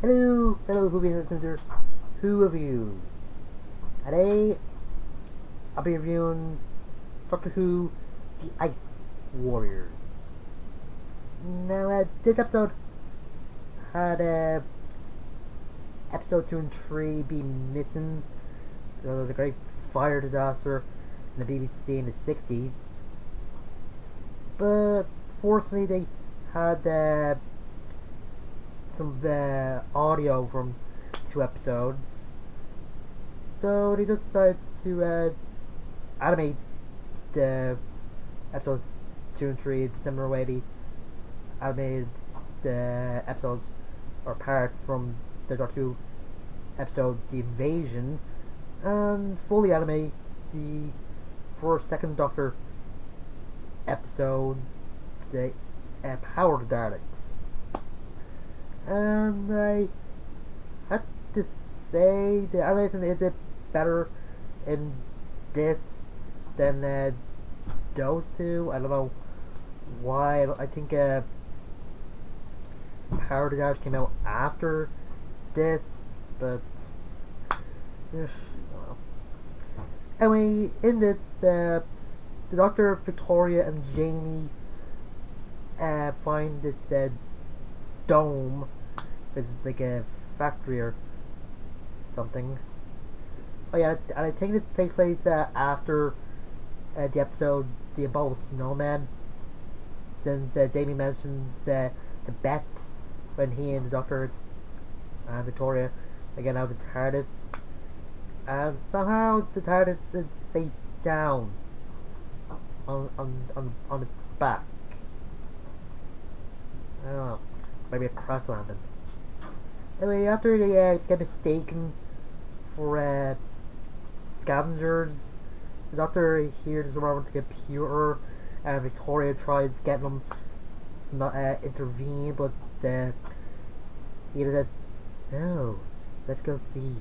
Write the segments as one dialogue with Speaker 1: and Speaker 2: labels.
Speaker 1: Hello, fellow Who reviews. Today, I'll be reviewing Doctor Who, The Ice Warriors. Now, this episode had episode 2 and 3 be missing. There was a great fire disaster in the BBC in the 60s. But fortunately, they had some of the audio from 2 episodes. So they just decided to animate the episodes 2 and 3 the similar way they animated the episodes or parts from the Doctor Who episode The Invasion, and fully animate the second Doctor episode, the Power of the Daleks. And I have to say the animation is a bit better in this than those two. I don't know why. I think Power of the Daleks came out after this, but anyway, in this, the Doctor, Victoria, and Jamie find this dome. It's like a factory or something. Oh yeah, and I think this takes place after the episode The Abominable Snowman, since Jamie mentions the bet when he and the Doctor and Victoria are getting out of the TARDIS, and somehow the TARDIS is face down on its back. I don't know, maybe a crash landing. Anyway, after they get mistaken for scavengers, the Doctor hears around the computer, and Victoria tries getting them not intervene, but he says, "No, let's go see."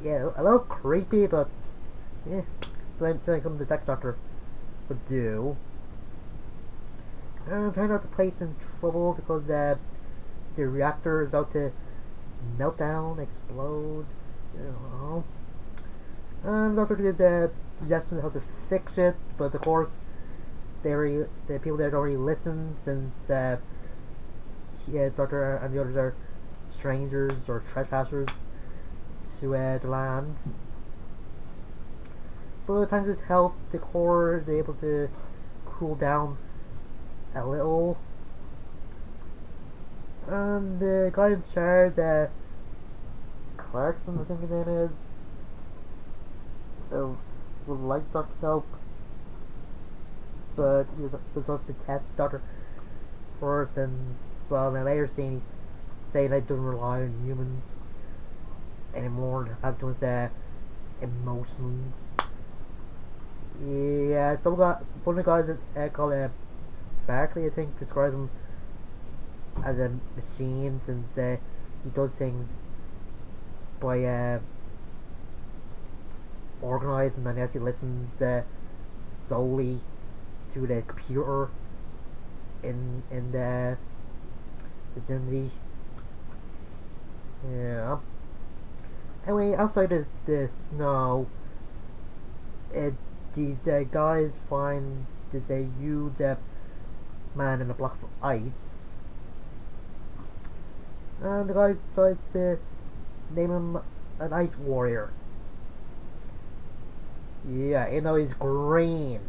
Speaker 1: Yeah, a little creepy, but yeah, something the second Doctor would do. And turned out the place in trouble because the reactor is about to melt down, explode, you know. And the Doctor gives a suggestion how to fix it, but of course, the people there don't really listen, since the Doctor and the others are strangers or trespassers to the land. But thanks to his help, the core is able to cool down a little. And the guy in charge, Clarkson, I think his name is, would like Doctor's help, but he was supposed to test Doctor first, and well, in a later scene, saying I don't rely on humans anymore, I have to use emotions. Yeah, one of the guys called Barkley, I think, describes him as a machine, since he does things by organizing, and actually listens solely to the computer in the vicinity. Yeah. Anyway, outside of the snow, these guys find this huge man in a block of ice, and the guy decides to name him an Ice Warrior. Yeah, you know, he's green,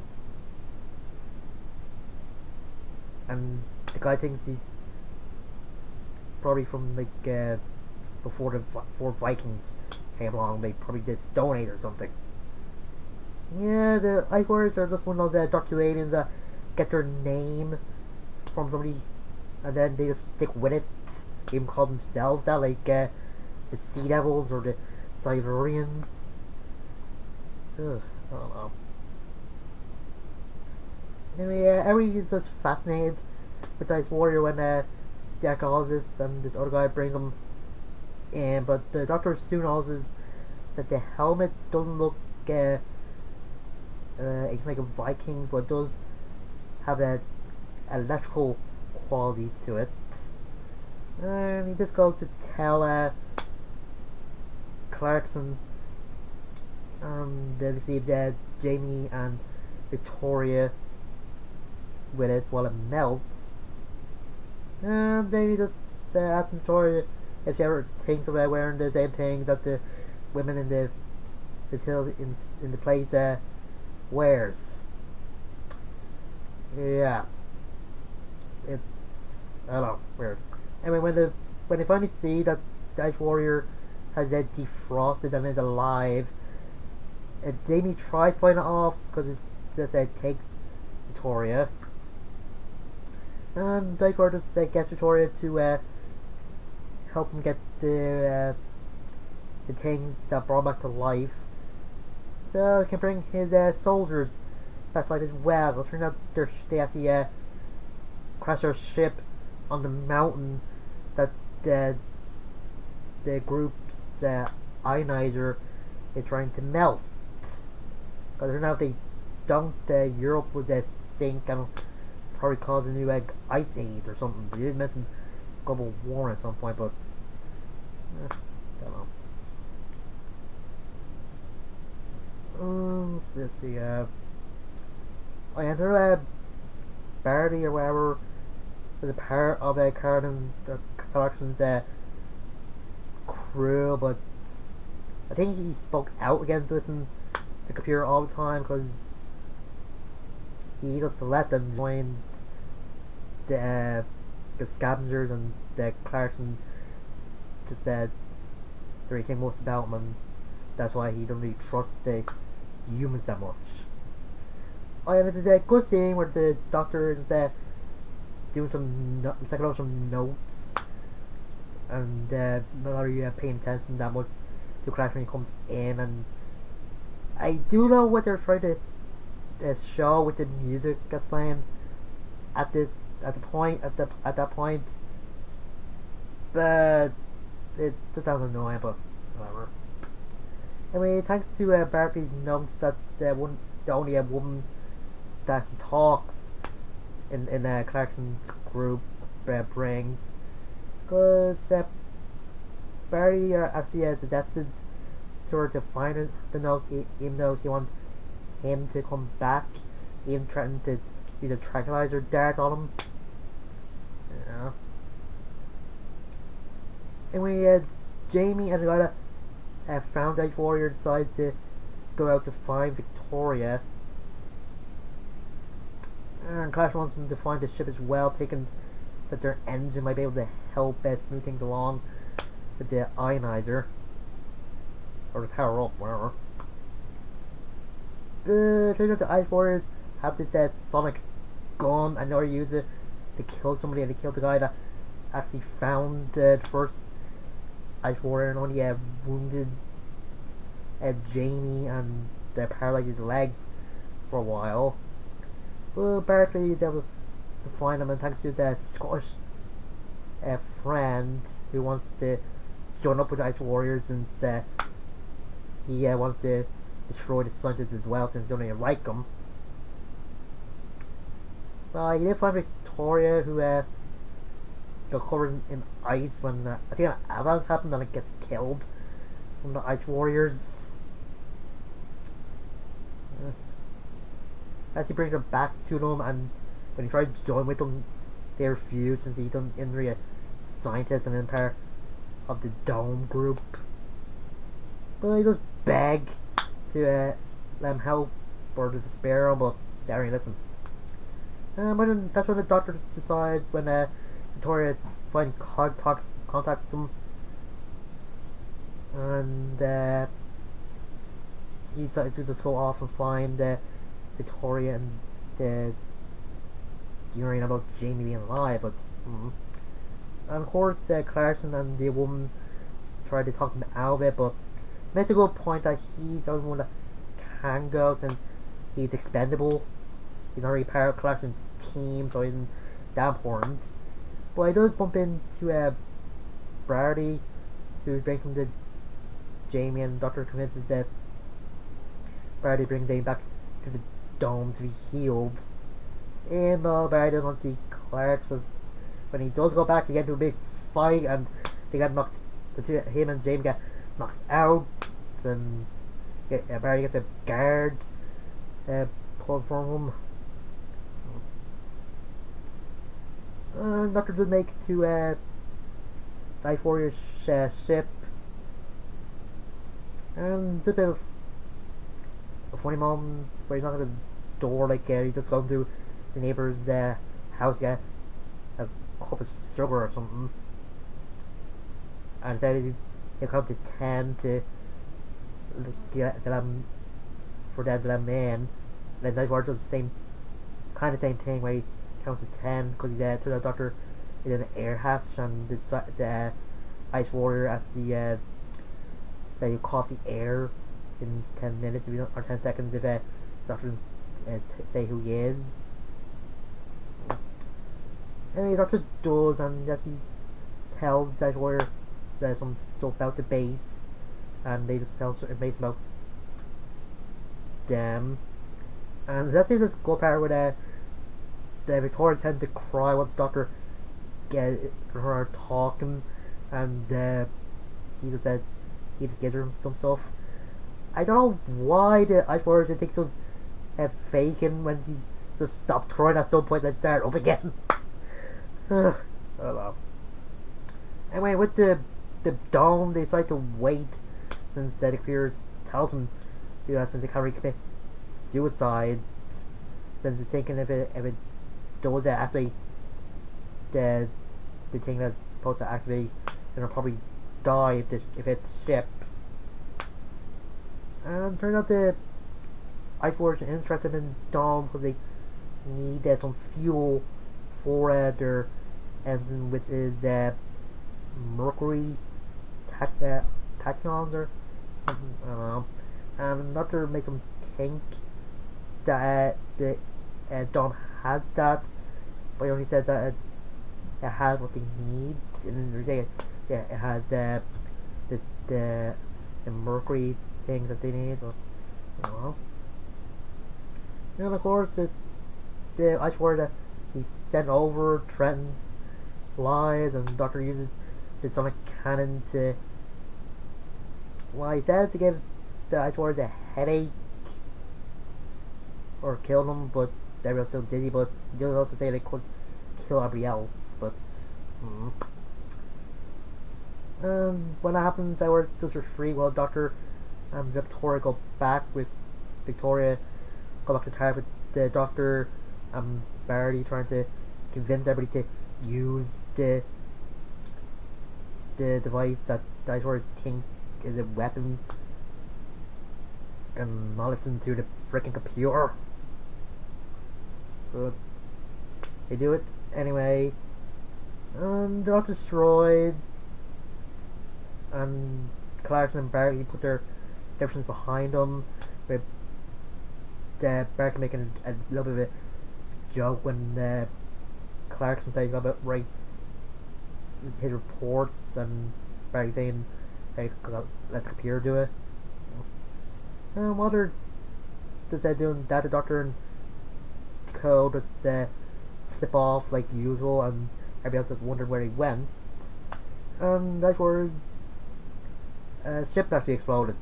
Speaker 1: and the guy thinks he's probably from like before Vikings came along. They probably did Stone Age or something. Yeah, the Ice Warriors are just one of those Doctor Who aliens that get their name from somebody, and then they just stick with it. They even call themselves that, like the Sea Devils or the Silurians. Ugh, I don't know. Anyway, everybody's just fascinated with the Ice Warrior when the archaeologist and this other guy brings him in, but the Doctor soon notices that the helmet doesn't look like a Viking, but it does have electrical qualities to it. And he just goes to tell Clarkson that receives Jamie and Victoria with it while it melts. And Jamie just asks Victoria if she ever thinks about wearing the same thing that the women in the in the place wears. Yeah, it's I don't know, weird. Anyway, when they finally see that the Ice Warrior has defrosted and is alive, Jamie tries to find it off because it just takes Victoria, and the Ice Warrior just gets Victoria to help him get the things that brought him back to life, so he can bring his soldiers back to life as well. It turns out they actually crash their ship on the mountain that the group's ionizer is trying to melt. Because now if they don't, Europe would sink and probably cause a new ice age or something. They did mention global war at some point, but don't know. Let's see. I enter Barty or whatever was a part of Clarkson's crew, but I think he spoke out against listening to the computer all the time because he just let them join the scavengers, and the Clarkson just said they think most about him, and that's why he doesn't really trust the humans that much. Oh yeah, there's a good scene where the doctor is doing checking out some notes, and not really paying attention that much to Clarkson when he comes in. And I do know what they're trying to show with the music that's playing at that point, but it just sounds annoying. But whatever. Anyway, thanks to Barclay's notes that the only woman that actually talks in Clarkson's group brings, because Barry actually suggested to her to find the notes, even though she wants him to come back, even threatened to use a tranquilizer dart on him. Yeah. Anyway, Jamie and Agatha found out Warrior decides to go out to find Victoria. And Clash wants them to find the ship as well, taking that their engine might be able to help smooth things along with the ionizer. Or the power up, whatever. But turns out the Ice Warriors have this sonic gun, and they'll use it to kill somebody, and to kill the guy that actually found the first Ice Warrior and only wounded Jamie and paralyzed his legs for a while. Well, Barclay is able to find him, and thanks to his Scottish friend who wants to join up with the Ice Warriors, since he wants to destroy the scientists as well, since they don't even like them. He did find Victoria, who got covered in ice when I think an avalanche happened, and it gets killed from the Ice Warriors. As he brings her back to them, and when he tried to join with them, they refused, since he isn't really a scientist and in part of the Dome group. But he does beg to let him help, or just spare him, but they don't listen. But that's when the doctor decides, when Victoria finally contacts him, and he decides to just go off and find Victoria and hearing about Jamie being alive. But and of course Clarkson and the woman tried to talk him out of it, but makes a good point that he's the only one that can go, since he's expendable. He's already part of Clarkson's team, so he isn't that important. But I does bump into Brady, who brings him to Jamie, and the doctor convinces that Brady brings Jamie back to the Dome to be healed. And Brady doesn't want to see Clark, so when he does go back, they get into a big fight, and they get knocked. Him and James get knocked out, and Barry gets a guard pulled from him. Doctor does make to Dive Warrior's ship, and it's a bit of a funny moment where he's knocking at the door, like he's just going through the neighbor's house to get a cup of sugar or something, and instead he'll count to 10 to get them for them to let him in, and then Dive Warrior does the same thing where he counts to 10 because he's turns out Doctor is in an air hatch, and the Ice Warrior as the say you cough the air in 10 minutes if you don't, or 10 seconds if Doctor doesn't say who he is. Anyway, Doctor does, and as he tells the Ice Warrior some stuff about the base, and they just tell certain information about them, and that's this good part where the Victoria tends to cry once Doctor get her talking, and she just said he just gives her some stuff. I don't know why the Ice Warrior thinks it was faking when she just stopped crying at some point and started up again. I don't know. Anyway, with the dome, they decide to wait since the Creators tells them to do that since they can't really commit suicide, since it's thinking if it does activate the thing that's supposed to activate, then it'll probably die if it's ship. And turns out the Ice Warriors are interested in Dome because they need some fuel for their engine, which is mercury tachyons or something, I don't know. And Doctor makes them think that the Dome has that, but he only says that it has what they need, and it has the mercury things that they need. So, I don't know. And of course, the Ice Warrior that he sent over threatens lives, and Doctor uses the sonic cannon to. Well, he says to give the Ice Warriors a headache or kill them, but they were still dizzy. But he does also say they could kill everybody else. But when that happens, our just for free. Well, Doctor and Victoria go back with Victoria. Go back to Tara with the Doctor and Barry trying to convince everybody to use the device that dinosaurs think is a weapon and not listen to the freaking computer. But they do it anyway, and they're all destroyed, and Clarkson and Barry put their differences behind them, with Barry making a little bit of a joke when Clarkson said he's got to write his reports, and Barry saying hey, let the computer do it. And while they're just doing that, the Doctor and code would slip off like usual, and everybody else just wondered where he went. And that's where his ship actually exploded.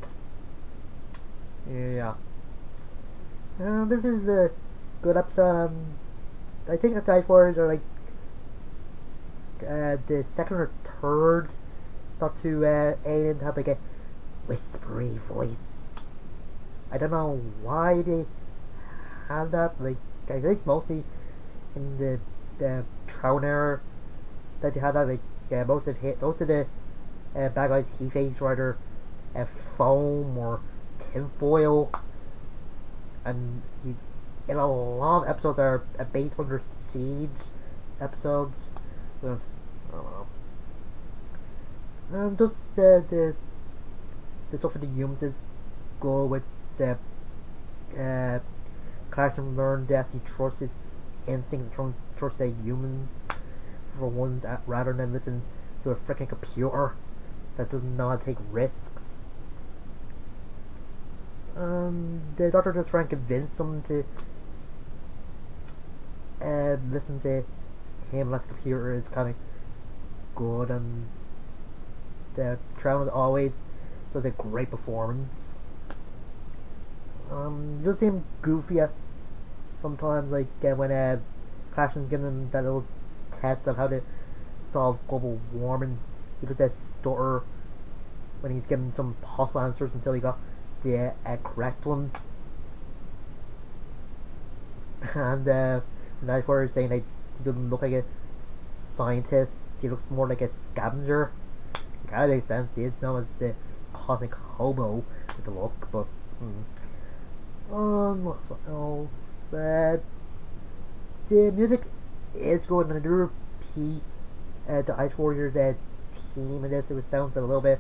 Speaker 1: Yeah. This is a good episode. I think the Dive Warriors are like the second or third Doctor Who alien to have like a whispery voice. I don't know why they had that. Like I think mostly in the Tron era that they had that. Like most of the bad guys he faced were either foam or tinfoil, and he's in a lot of episodes that are Base Under Siege episodes. But I don't know. And just the stuff for the humans is go with the Clarkson learned that he trusts his instincts, trust the humans for once, rather than listen to a freaking computer that does not take risks. The Doctor just trying to convince them to listen to him, like the computer is kind of good, and the Trout always does a great performance. You just seem goofy sometimes, like when Clashton's giving him that little test of how to solve global warming. He just says stutter when he's giving some possible answers until he got the correct one. And that's where he's saying like he doesn't look like a scientist. He looks more like a scavenger. It kind of makes sense. He is known as the cosmic hobo with the look, but what else? The music is good, and I do repeat the Ice Warriors team in this. It sounds a little bit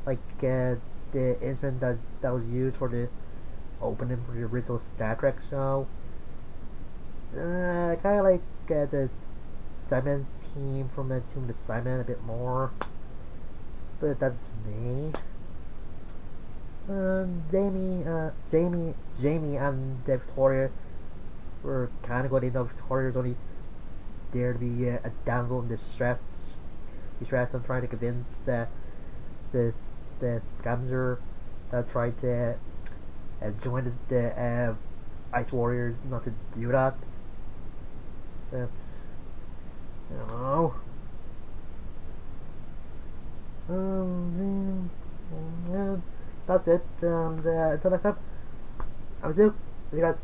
Speaker 1: like the instrument that was used for the opening for the original Star Trek show. I kind of like the Simon's team from the Tomb of Simon a bit more, but that's me. Jamie, and Victoria were kind of good, even though Victoria's only there to be a damsel in distress. I'm trying to convince the scammer that tried to join the Ice Warriors not to do that. That's, I don't know. Yeah, that's it. And until next time, I'm Zoo. See you guys.